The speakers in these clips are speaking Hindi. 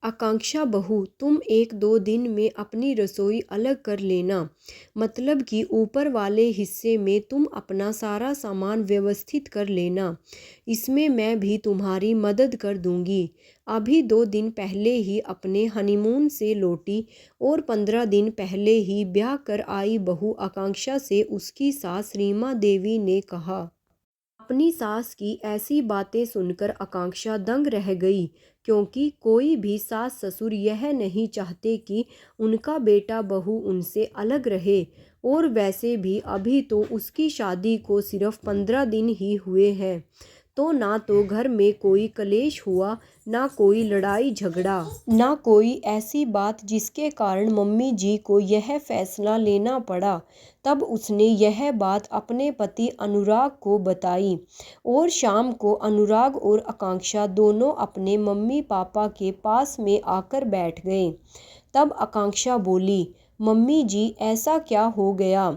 आकांक्षा बहू, तुम 1-2 दिन में अपनी रसोई अलग कर लेना। मतलब कि ऊपर वाले हिस्से में तुम अपना सारा सामान व्यवस्थित कर लेना। इसमें मैं भी तुम्हारी मदद कर दूंगी। अभी 2 दिन पहले ही अपने हनीमून से लौटी और 15 दिन पहले ही ब्याह कर आई बहू आकांक्षा से उसकी सास रीमा देवी ने कहा। अपनी सास की ऐसी बातें सुनकर आकांक्षा दंग रह गई, क्योंकि कोई भी सास ससुर यह नहीं चाहते कि उनका बेटा बहू उनसे अलग रहे। और वैसे भी अभी तो उसकी शादी को सिर्फ 15 दिन ही हुए हैं, तो ना तो घर में कोई कलेश हुआ, ना कोई लड़ाई झगड़ा, ना कोई ऐसी बात जिसके कारण मम्मी जी को यह फैसला लेना पड़ा। तब उसने यह बात अपने पति अनुराग को बताई और शाम को अनुराग और आकांक्षा दोनों अपने मम्मी पापा के पास में आकर बैठ गए। तब आकांक्षा बोली, मम्मी जी ऐसा क्या हो गया?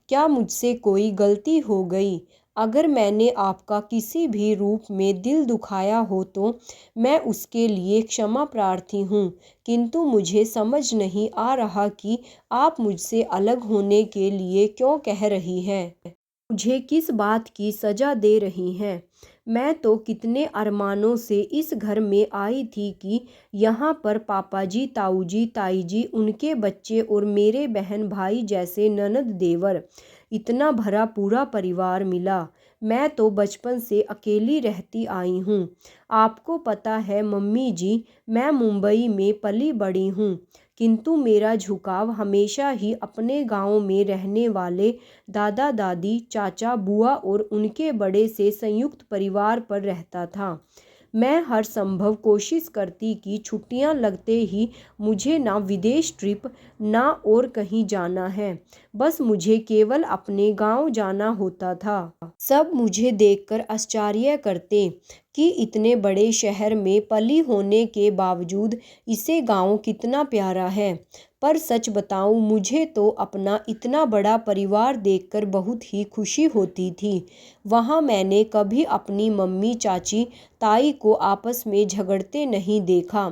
क्या मुझसे कोई गलती हो गई? अगर मैंने आपका किसी भी रूप में दिल दुखाया हो तो मैं उसके लिए क्षमा प्रार्थी हूँ, किंतु मुझे समझ नहीं आ रहा कि आप मुझसे अलग होने के लिए क्यों कह रही हैं। मुझे किस बात की सज़ा दे रही हैं? मैं तो कितने अरमानों से इस घर में आई थी कि यहाँ पर पापा जी, ताऊ जी, ताई जी, उनके बच्चे और मेरे बहन भाई जैसे ननद देवर, इतना भरा पूरा परिवार मिला। मैं तो बचपन से अकेली रहती आई हूँ। आपको पता है मम्मी जी, मैं मुंबई में पली बड़ी हूँ, किंतु मेरा झुकाव हमेशा ही अपने गांव में रहने वाले दादा दादी, चाचा, बुआ और उनके बड़े से संयुक्त परिवार पर रहता था। मैं हर संभव कोशिश करती कि छुट्टियां लगते ही मुझे ना विदेश ट्रिप, ना और कहीं जाना है, बस मुझे केवल अपने गांव जाना होता था। सब मुझे देखकर आश्चर्य करते कि इतने बड़े शहर में पली होने के बावजूद इसे गांव कितना प्यारा है। पर सच बताऊं, मुझे तो अपना इतना बड़ा परिवार देखकर बहुत ही खुशी होती थी। वहाँ मैंने कभी अपनी मम्मी, चाची, ताई को आपस में झगड़ते नहीं देखा,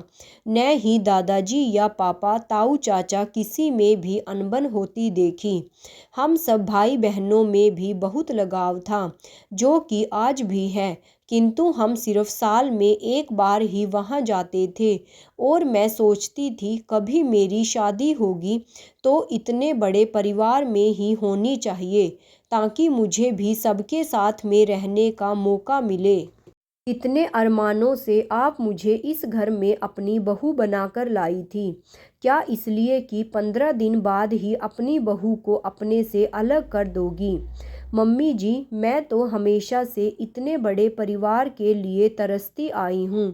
न ही दादाजी या पापा, ताऊ, चाचा किसी में भी अनबन होती देखी। हम सब भाई बहनों में भी बहुत लगाव था, जो कि आज भी है, किंतु हम सिर्फ साल में एक बार ही वहाँ जाते थे। और मैं सोचती थी कभी मेरी शादी होगी तो इतने बड़े परिवार में ही होनी चाहिए, ताकि मुझे भी सबके साथ में रहने का मौका मिले। इतने अरमानों से आप मुझे इस घर में अपनी बहू बनाकर लाई थी। क्या इसलिए कि 15 दिन बाद ही अपनी बहू को अपने से अलग कर दोगी? मम्मी जी, मैं तो हमेशा से इतने बड़े परिवार के लिए तरसती आई हूँ,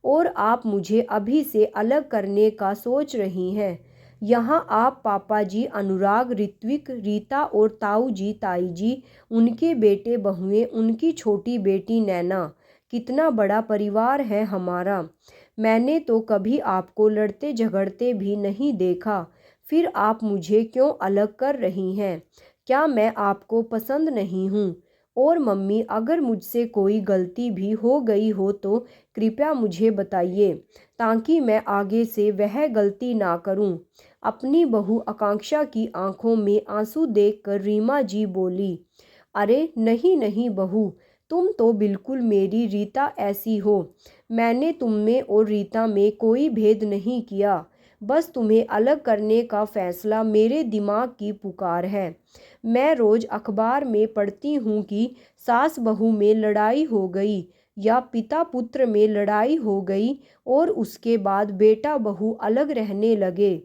और आप मुझे अभी से अलग करने का सोच रही हैं। यहाँ आप पापा जी अनुराग, ऋत्विक, रीता और ताऊ जी, ताई जी, उनके बेटे बहुएं, उनकी छोटी बेटी नैना, कितना बड़ा परिवार है हमारा। मैंने तो कभी आपको लड़ते झगड़ते भी नहीं देखा, फिर आप मुझे क्यों अलग कर रही हैं? क्या मैं आपको पसंद नहीं हूँ? और मम्मी, अगर मुझसे कोई गलती भी हो गई हो तो कृपया मुझे बताइए, ताकि मैं आगे से वह गलती ना करूँ। अपनी बहू आकांक्षा की आंखों में आंसू देखकर रीमा जी बोली, अरे नहीं नहीं बहू, तुम तो बिल्कुल मेरी रीता ऐसी हो। मैंने तुम में और रीता में कोई भेद नहीं किया, बस तुम्हें अलग करने का फैसला मेरे दिमाग की पुकार है। मैं रोज़ अखबार में पढ़ती हूँ कि सास बहू में लड़ाई हो गई, या पिता पुत्र में लड़ाई हो गई, और उसके बाद बेटा बहू अलग रहने लगे।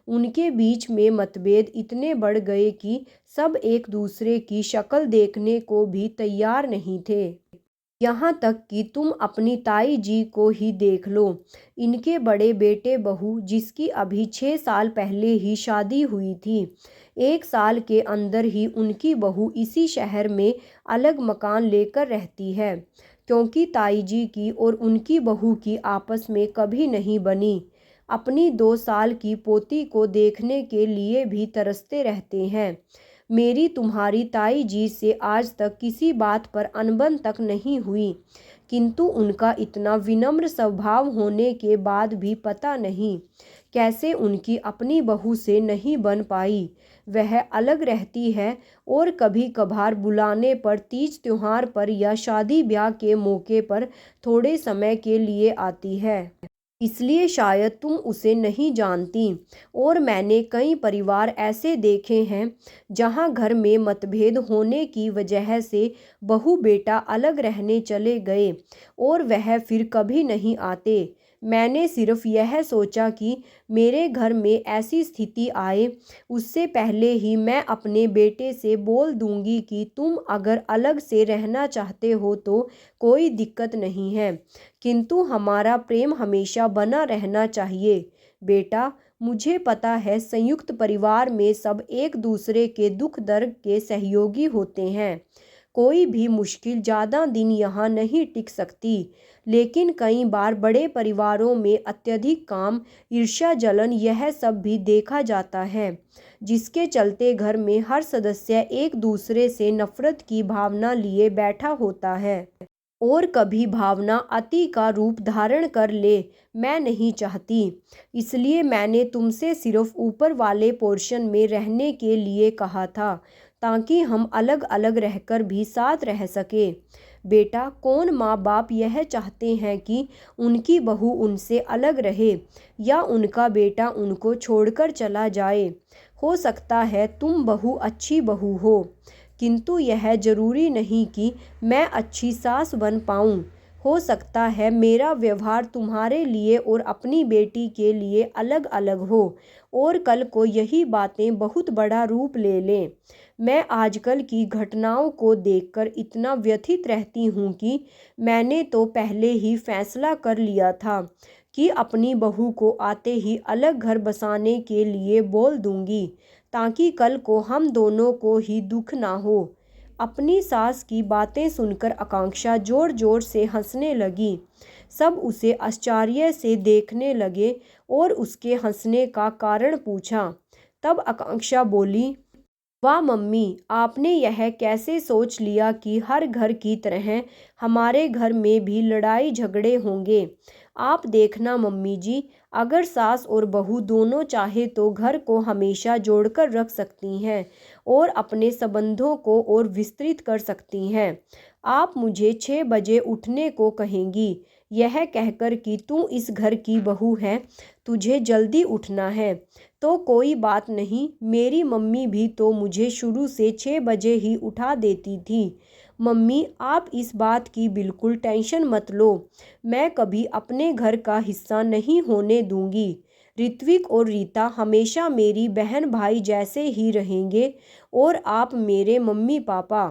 उनके बीच में मतभेद इतने बढ़ गए कि सब एक दूसरे की शक्ल देखने को भी तैयार नहीं थे। यहाँ तक कि तुम अपनी ताई जी को ही देख लो। इनके बड़े बेटे बहू, जिसकी अभी 6 साल पहले ही शादी हुई थी, 1 साल के अंदर ही उनकी बहू इसी शहर में अलग मकान लेकर रहती है, क्योंकि ताई जी की और उनकी बहू की आपस में कभी नहीं बनी। अपनी 2 साल की पोती को देखने के लिए भी तरसते रहते हैं। मेरी तुम्हारी ताई जी से आज तक किसी बात पर अनबन तक नहीं हुई, किंतु उनका इतना विनम्र स्वभाव होने के बाद भी पता नहीं कैसे उनकी अपनी बहू से नहीं बन पाई। वह अलग रहती है और कभी कभार बुलाने पर, तीज त्योहार पर या शादी ब्याह के मौके पर थोड़े समय के लिए आती है। इसलिए शायद तुम उसे नहीं जानती। और मैंने कई परिवार ऐसे देखे हैं जहां घर में मतभेद होने की वजह से बहू बेटा अलग रहने चले गए और वह फिर कभी नहीं आते। मैंने सिर्फ यह सोचा कि मेरे घर में ऐसी स्थिति आए उससे पहले ही मैं अपने बेटे से बोल दूंगी कि तुम अगर अलग से रहना चाहते हो तो कोई दिक्कत नहीं है, किंतु हमारा प्रेम हमेशा बना रहना चाहिए। बेटा, मुझे पता है संयुक्त परिवार में सब एक दूसरे के दुख दर्द के सहयोगी होते हैं। कोई भी मुश्किल ज़्यादा दिन यहाँ नहीं टिक सकती, लेकिन कई बार बड़े परिवारों में अत्यधिक काम, ईर्ष्या, जलन, यह सब भी देखा जाता है, जिसके चलते घर में हर सदस्य एक दूसरे से नफरत की भावना लिए बैठा होता है और कभी भावना अति का रूप धारण कर ले। मैं नहीं चाहती, इसलिए मैंने तुमसे सिर्फ ऊपर वाले पोर्शन में रहने के लिए कहा था, ताकि हम अलग अलग रहकर भी साथ रह सके। बेटा, कौन माँ बाप यह चाहते हैं कि उनकी बहू उनसे अलग रहे या उनका बेटा उनको छोड़कर चला जाए। हो सकता है तुम बहू अच्छी बहू हो, किंतु यह जरूरी नहीं कि मैं अच्छी सास बन पाऊँ। हो सकता है मेरा व्यवहार तुम्हारे लिए और अपनी बेटी के लिए अलग अलग हो और कल को यही बातें बहुत बड़ा रूप ले लें। मैं आजकल की घटनाओं को देखकर इतना व्यथित रहती हूँ कि मैंने तो पहले ही फैसला कर लिया था कि अपनी बहू को आते ही अलग घर बसाने के लिए बोल दूंगी, ताकि कल को हम दोनों को ही दुख ना हो। अपनी सास की बातें सुनकर आकांक्षा जोर जोर से हंसने लगी। सब उसे आश्चर्य से देखने लगे और उसके हंसने का कारण पूछा। तब आकांक्षा बोली, वाह मम्मी, आपने यह कैसे सोच लिया कि हर घर की तरह हमारे घर में भी लड़ाई झगड़े होंगे। आप देखना मम्मी जी, अगर सास और बहू दोनों चाहे तो घर को हमेशा जोड़कर रख सकती हैं और अपने संबंधों को और विस्तृत कर सकती हैं। आप मुझे 6 बजे उठने को कहेंगी, यह कहकर कि तू इस घर की बहू है, तुझे जल्दी उठना है, तो कोई बात नहीं। मेरी मम्मी भी तो मुझे शुरू से 6 बजे ही उठा देती थी। मम्मी, आप इस बात की बिल्कुल टेंशन मत लो, मैं कभी अपने घर का हिस्सा नहीं होने दूंगी। ऋत्विक और रीता हमेशा मेरी बहन भाई जैसे ही रहेंगे और आप मेरे मम्मी पापा।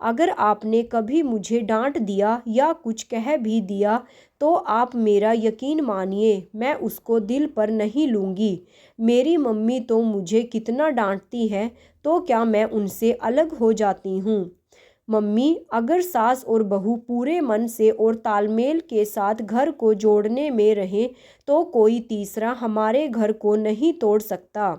अगर आपने कभी मुझे डांट दिया या कुछ कह भी दिया तो आप मेरा यकीन मानिए, मैं उसको दिल पर नहीं लूँगी। मेरी मम्मी तो मुझे कितना डांटती है, तो क्या मैं उनसे अलग हो जाती हूँ। मम्मी, अगर सास और बहू पूरे मन से और तालमेल के साथ घर को जोड़ने में रहें तो कोई तीसरा हमारे घर को नहीं तोड़ सकता।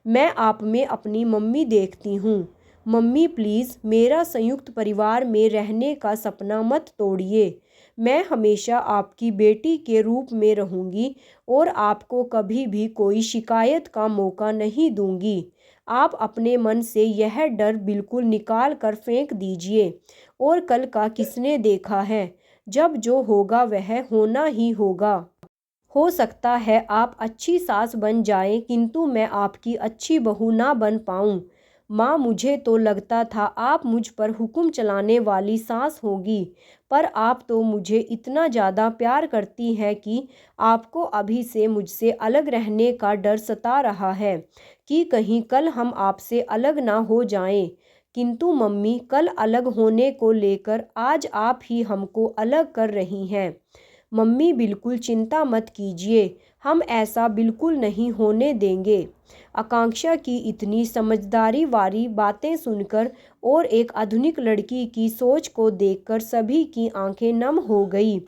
मैं आप में अपनी मम्मी देखती हूँ। मम्मी प्लीज़ मेरा संयुक्त परिवार में रहने का सपना मत तोड़िए। मैं हमेशा आपकी बेटी के रूप में रहूँगी और आपको कभी भी कोई शिकायत का मौका नहीं दूँगी। आप अपने मन से यह डर बिल्कुल निकाल कर फेंक दीजिए। और कल का किसने देखा है, जब जो होगा वह होना ही होगा। हो सकता है आप अच्छी सास बन जाएं, किंतु मैं आपकी अच्छी बहू ना बन पाऊं। माँ, मुझे तो लगता था आप मुझ पर हुक्म चलाने वाली सास होगी, पर आप तो मुझे इतना ज़्यादा प्यार करती हैं कि आपको अभी से मुझसे अलग रहने का डर सता रहा है कि कहीं कल हम आपसे अलग ना हो जाएं। किंतु मम्मी, कल अलग होने को लेकर आज आप ही हमको अलग कर रही हैं। मम्मी, बिल्कुल चिंता मत कीजिए, हम ऐसा बिल्कुल नहीं होने देंगे। आकांक्षा की इतनी समझदारी वाली बातें सुनकर और एक आधुनिक लड़की की सोच को देखकर सभी की आंखें नम हो गई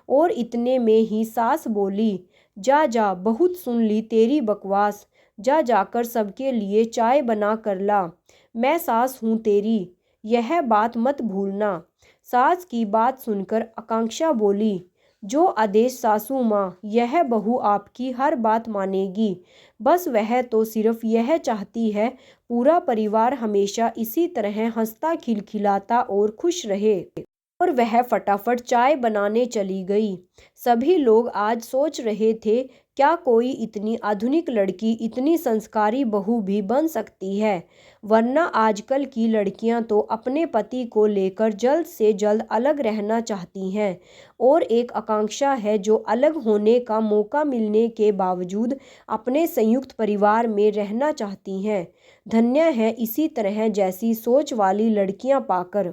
और इतने में ही सास बोली, जा जा, बहुत सुन ली तेरी बकवास, जा जाकर सबके लिए चाय बना कर ला। मैं सास हूँ तेरी, यह बात मत भूलना। सास की बात सुनकर आकांक्षा बोली, जो आदेश सासू माँ, यह बहू आपकी हर बात मानेगी। बस वह तो सिर्फ यह चाहती है पूरा परिवार हमेशा इसी तरह हंसता खिलखिलाता और खुश रहे। और वह फटाफट चाय बनाने चली गई। सभी लोग आज सोच रहे थे, क्या कोई इतनी आधुनिक लड़की इतनी संस्कारी बहू भी बन सकती है, वरना आजकल की लड़कियां तो अपने पति को लेकर जल्द से जल्द अलग रहना चाहती हैं, और एक आकांक्षा है जो अलग होने का मौका मिलने के बावजूद अपने संयुक्त परिवार में रहना चाहती हैं। धन्य है इसी तरह जैसी सोच वाली लड़कियां पाकर।